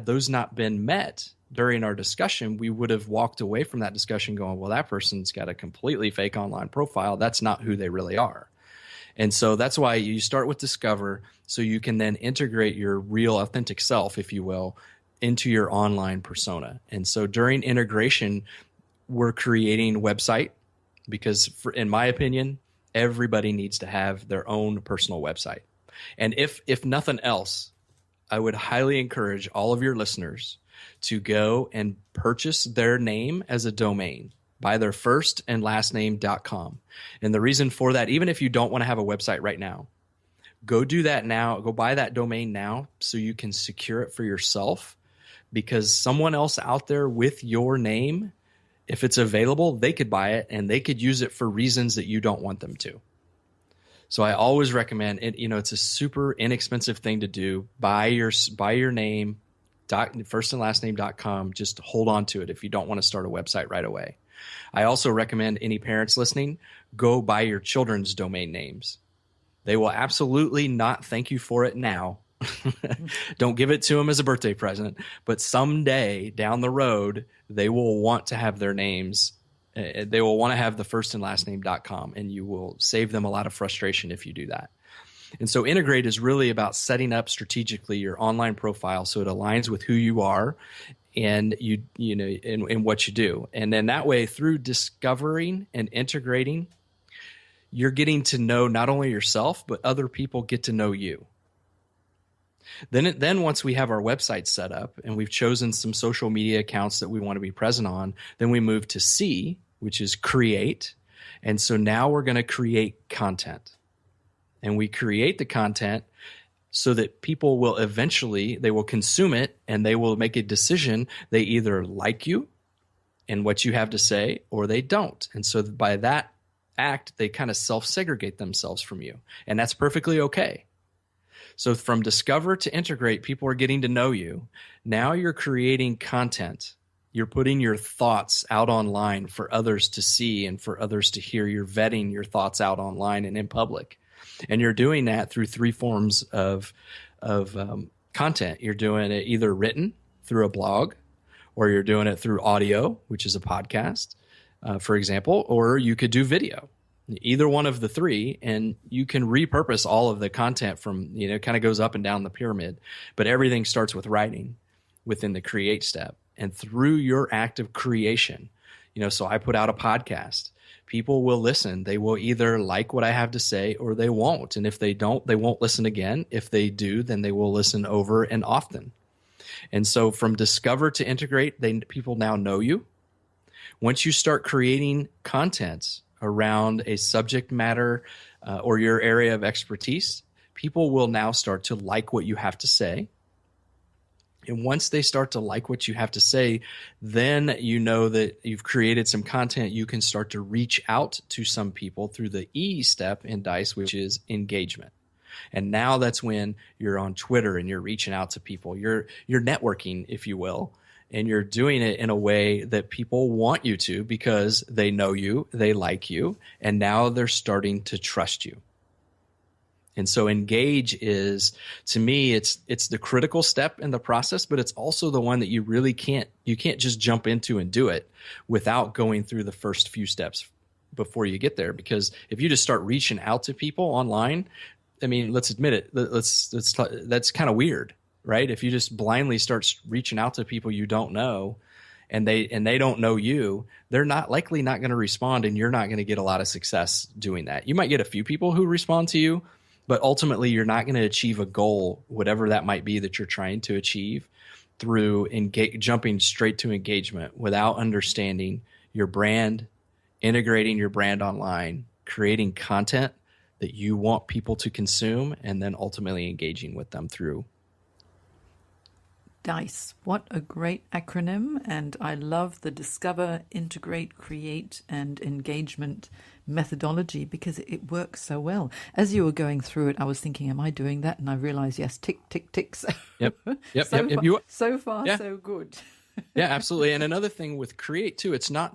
those not been met during our discussion, we would have walked away from that discussion going, well, that person's got a completely fake online profile. That's not who they really are. And so that's why you start with discover, so you can then integrate your real authentic self, if you will, into your online persona. And so during integration, we're creating a website, because in my opinion, everybody needs to have their own personal website. And if nothing else, I would highly encourage all of your listeners to go and purchase their name as a domain by their first and last name.com. And the reason for that, even if you don't want to have a website right now, go do that now. Go buy that domain now so you can secure it for yourself, because someone else out there with your name, if it's available, they could buy it and they could use it for reasons that you don't want them to. So I always recommend it. It's a super inexpensive thing to do. Buy your name, firstandlastname.com. Just hold on to it if you don't want to start a website right away. I also recommend any parents listening, go buy your children's domain names. They will absolutely not thank you for it now. Don't give it to them as a birthday present, but someday down the road, they will want to have their names. They will want to have the firstandlastname.com, and you will save them a lot of frustration if you do that. And so integrate is really about setting up strategically your online profile so it aligns with who you are and and what you do. And then that way, through discovering and integrating, you're getting to know not only yourself, but other people get to know you. Then once we have our website set up and we've chosen some social media accounts that we want to be present on, then we move to C, which is create. And so now we're going to create content. And we create the content so that people will they will consume it and they will make a decision. They either like you and what you have to say, or they don't. And so by that act, they kind of self-segregate themselves from you. And that's perfectly okay. So from discover to integrate, people are getting to know you. Now you're creating content. You're putting your thoughts out online for others to see and for others to hear. You're vetting your thoughts out online and in public. And you're doing that through three forms of content. You're doing it either written through a blog, or you're doing it through audio, which is a podcast, for example, or you could do video. Either one of the three, and you can repurpose all of the content from, kind of goes up and down the pyramid, but everything starts with writing within the create step. And through your act of creation, so I put out a podcast. People will listen. They will either like what I have to say or they won't. And if they don't, they won't listen again. If they do, then they will listen over and often. And so from discover to integrate, people now know you. Once you start creating content around a subject matter or your area of expertise, people will now start to like what you have to say. And once they start to like what you have to say, then you know that you've created some content. You can start to reach out to some people through the E step in D.I.C.E, which is engagement. And now that's when you're on Twitter and you're reaching out to people. You're networking, if you will. And you're doing it in a way that people want you to because they know you, they like you, and now they're starting to trust you. And so engage is, to me, it's the critical step in the process, but it's also the one that you really can't just jump into and do it without going through the first few steps before you get there. Because if you just start reaching out to people online, I mean, let's admit it, that's kind of weird. Right? If you just blindly start reaching out to people you don't know and they don't know you, they're likely not going to respond, and you're not going to get a lot of success doing that. You might get a few people who respond to you, but ultimately you're not going to achieve a goal, whatever that might be that you're trying to achieve, through jumping straight to engagement without understanding your brand, integrating your brand online, creating content that you want people to consume, and then ultimately engaging with them through D.I.C.E. What a great acronym. And I love the discover, integrate, create, and engagement methodology because it works so well. As you were going through it, I was thinking, am I doing that? And I realized, yes, tick, tick, tick. So, so far, so good. Yeah, absolutely. And another thing with create too, it's not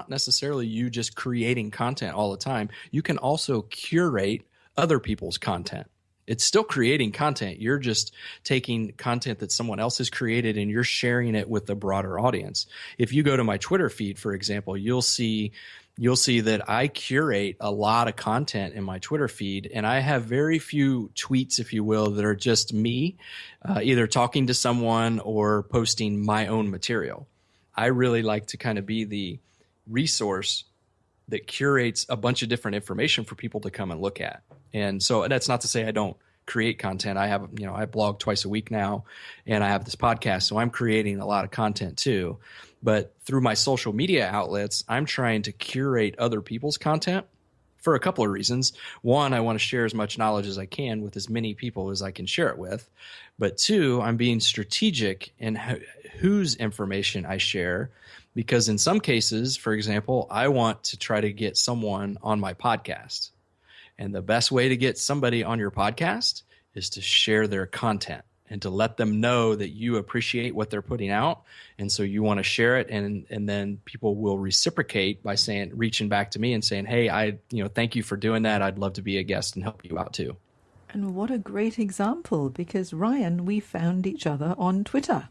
necessarily you just creating content all the time. You can also curate other people's content. It's still creating content. You're just taking content that someone else has created and you're sharing it with a broader audience. If you go to my Twitter feed, for example, you'll see that I curate a lot of content in my Twitter feed, and I have very few tweets, if you will, that are just me, either talking to someone or posting my own material. I really like to kind of be the resource that curates a bunch of different information for people to come and look at. And so that's not to say I don't create content. I blog twice a week now, and I have this podcast, so I'm creating a lot of content too. But through my social media outlets, I'm trying to curate other people's content for a couple of reasons. One, I want to share as much knowledge as I can with as many people as I can share it with. But two, I'm being strategic in whose information I share, because in some cases, for example, I want to try to get someone on my podcast. And the best way to get somebody on your podcast is to share their content and to let them know that you appreciate what they're putting out. And so you want to share it. And then people will reciprocate by reaching back to me and saying, hey, thank you for doing that. I'd love to be a guest and help you out too. And what a great example, because Ryan, we found each other on Twitter.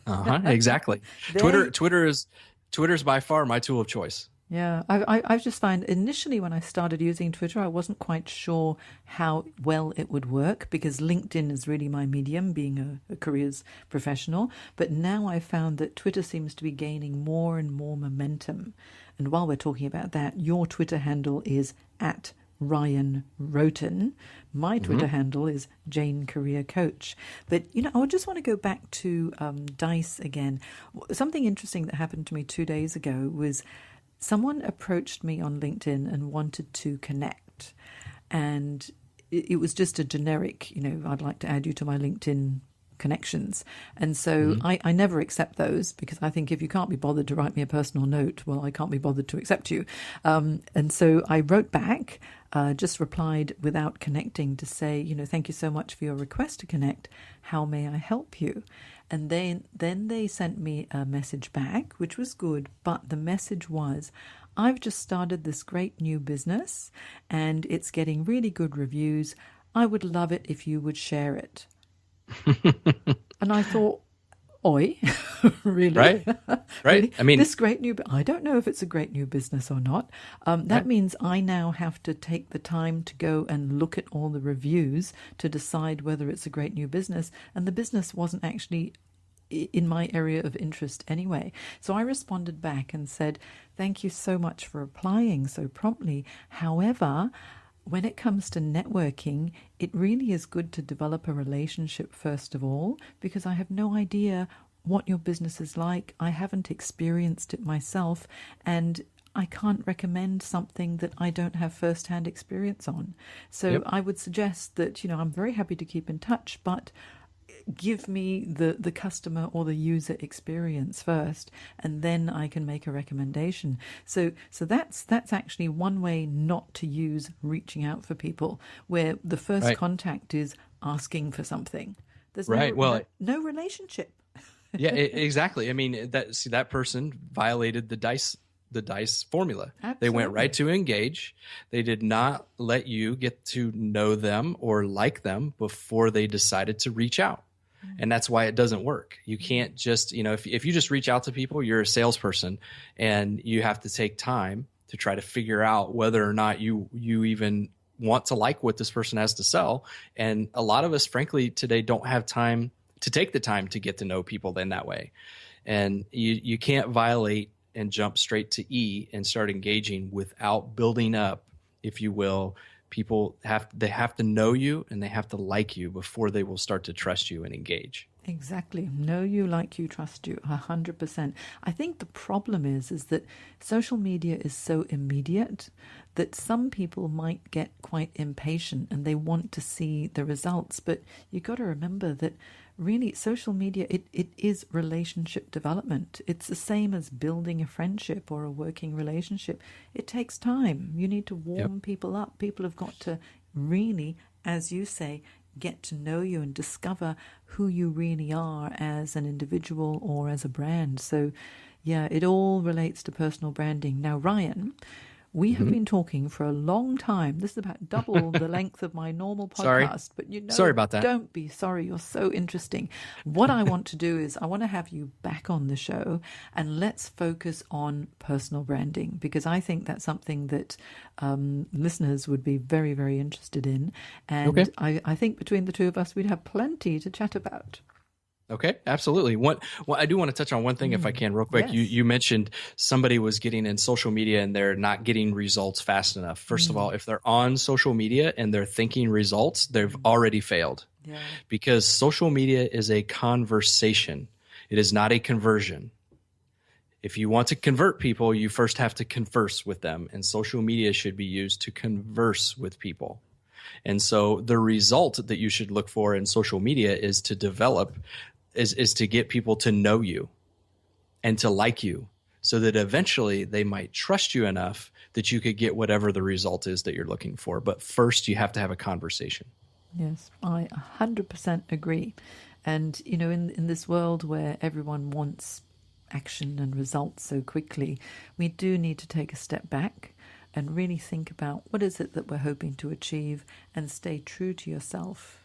Exactly. Twitter is by far my tool of choice. Yeah, I've just found initially when I started using Twitter, I wasn't quite sure how well it would work because LinkedIn is really my medium, being a careers professional. But now I found that Twitter seems to be gaining more and more momentum. And while we're talking about that, your Twitter handle is at Ryan Rhoten. My Twitter handle is Jane Career Coach. But, I just want to go back to D.I.C.E. again. Something interesting that happened to me 2 days ago was someone approached me on LinkedIn and wanted to connect. And it was just a generic, I'd like to add you to my LinkedIn connections. And so I never accept those because I think if you can't be bothered to write me a personal note, well, I can't be bothered to accept you. And so I wrote back, just replied without connecting to say, thank you so much for your request to connect. How may I help you? And then they sent me a message back, which was good. But the message was, I've just started this great new business and it's getting really good reviews. I would love it if you would share it. And I thought, oi, really? Right. Really? I mean, this great new, I don't know if it's a great new business or not. That means I now have to take the time to go and look at all the reviews to decide whether it's a great new business. And the business wasn't actually in my area of interest anyway. So I responded back and said, thank you so much for replying so promptly. However, when it comes to networking, it really is good to develop a relationship first of all, because I have no idea what your business is like. I haven't experienced it myself, and I can't recommend something that I don't have first-hand experience on. So I would suggest that, I'm very happy to keep in touch, but give me the customer or the user experience first, and then I can make a recommendation. So that's actually one way not to use reaching out for people, where the first contact is asking for something. There's no relationship. Exactly. I mean, that person violated the D.I.C.E formula. Absolutely. They went right to engage. They did not let you get to know them or like them before they decided to reach out. And that's why it doesn't work. You can't just, if you just reach out to people, you're a salesperson, and you have to take time to try to figure out whether or not you even want to like what this person has to sell. And a lot of us, frankly, today don't have time to take the time to get to know people in that way. And you can't violate and jump straight to E and start engaging without building up, if you will. People have to know you and they have to like you before they will start to trust you and engage. Exactly. Know you, like you, trust you, 100%. I think the problem is that social media is so immediate that some people might get quite impatient and they want to see the results. But you got to remember that really social media, it is relationship development. It's the same as building a friendship or a working relationship. It takes time. You need to warm people up. People have got to really, as you say, get to know you and discover who you really are as an individual or as a brand. So, it all relates to personal branding. Now, Ryan, we have been talking for a long time. This is about double the length of my normal podcast. But sorry about that. Don't be sorry. You're so interesting. What I want to do is I want to have you back on the show and let's focus on personal branding, because I think that's something that listeners would be very, very interested in. And I think between the two of us, we'd have plenty to chat about. Okay, absolutely. I do want to touch on one thing if I can real quick. Yes. You mentioned somebody was getting in social media and they're not getting results fast enough. First of all, if they're on social media and they're thinking results, they've already failed. Yeah. Because social media is a conversation. It is not a conversion. If you want to convert people, you first have to converse with them, and social media should be used to converse with people. And so the result that you should look for in social media is to develop is to get people to know you and to like you so that eventually they might trust you enough that you could get whatever the result is that you're looking for. But first, you have to have a conversation. Yes, I 100% agree. And, in this world where everyone wants action and results so quickly, we do need to take a step back and really think about what is it that we're hoping to achieve and stay true to yourself.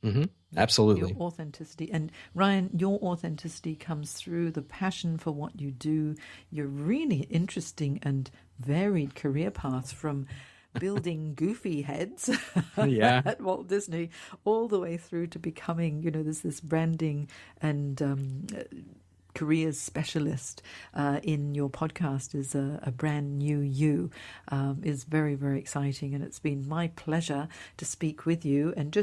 Mm-hmm. Absolutely. Your authenticity. And Ryan, your authenticity comes through the passion for what you do, your really interesting and varied career path from building goofy heads at Walt Disney all the way through to becoming, there's this branding and careers specialist in your podcast is a brand new you, is very, very exciting. And it's been my pleasure to speak with you. And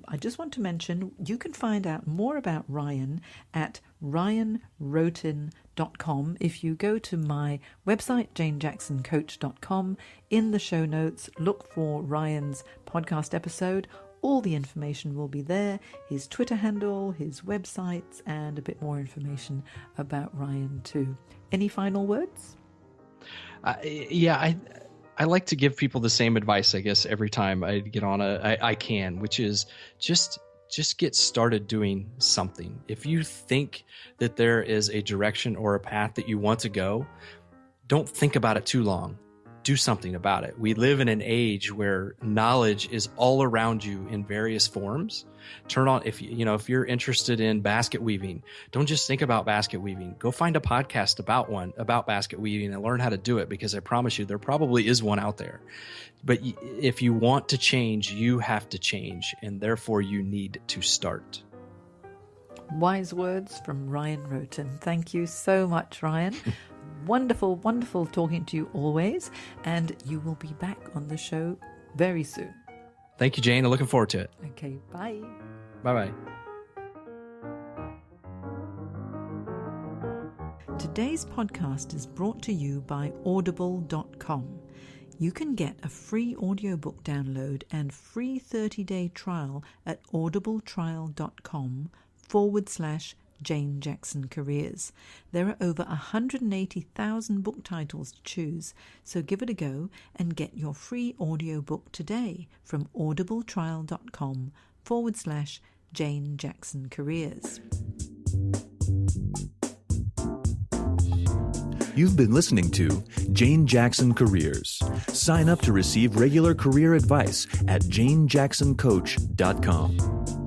I just want to mention, you can find out more about Ryan at ryanrhoten.com. If you go to my website, janejacksoncoach.com, in the show notes, look for Ryan's podcast episode. All the information will be there, his Twitter handle, his websites, and a bit more information about Ryan too. Any final words? I like to give people the same advice, I guess, every time I get on I can, which is just get started doing something. If you think that there is a direction or a path that you want to go, don't think about it too long. Do something about it. We live in an age where knowledge is all around you in various forms. Turn on, if you're interested in basket weaving, don't just think about basket weaving. Go find a podcast about basket weaving and learn how to do it, because I promise you there probably is one out there. But if you want to change, you have to change, and therefore you need to start. Wise words from Ryan Rhoten. Thank you so much, Ryan. Wonderful, wonderful talking to you always. And you will be back on the show very soon. Thank you, Jane. I'm looking forward to it. Okay, bye. Bye-bye. Today's podcast is brought to you by audible.com. You can get a free audiobook download and free 30-day trial at audibletrial.com/Jane Jackson Careers. There are over 180,000 book titles to choose, so give it a go and get your free audiobook today from audibletrial.com/Jane Jackson Careers. You've been listening to Jane Jackson Careers. Sign up to receive regular career advice at janejacksoncoach.com.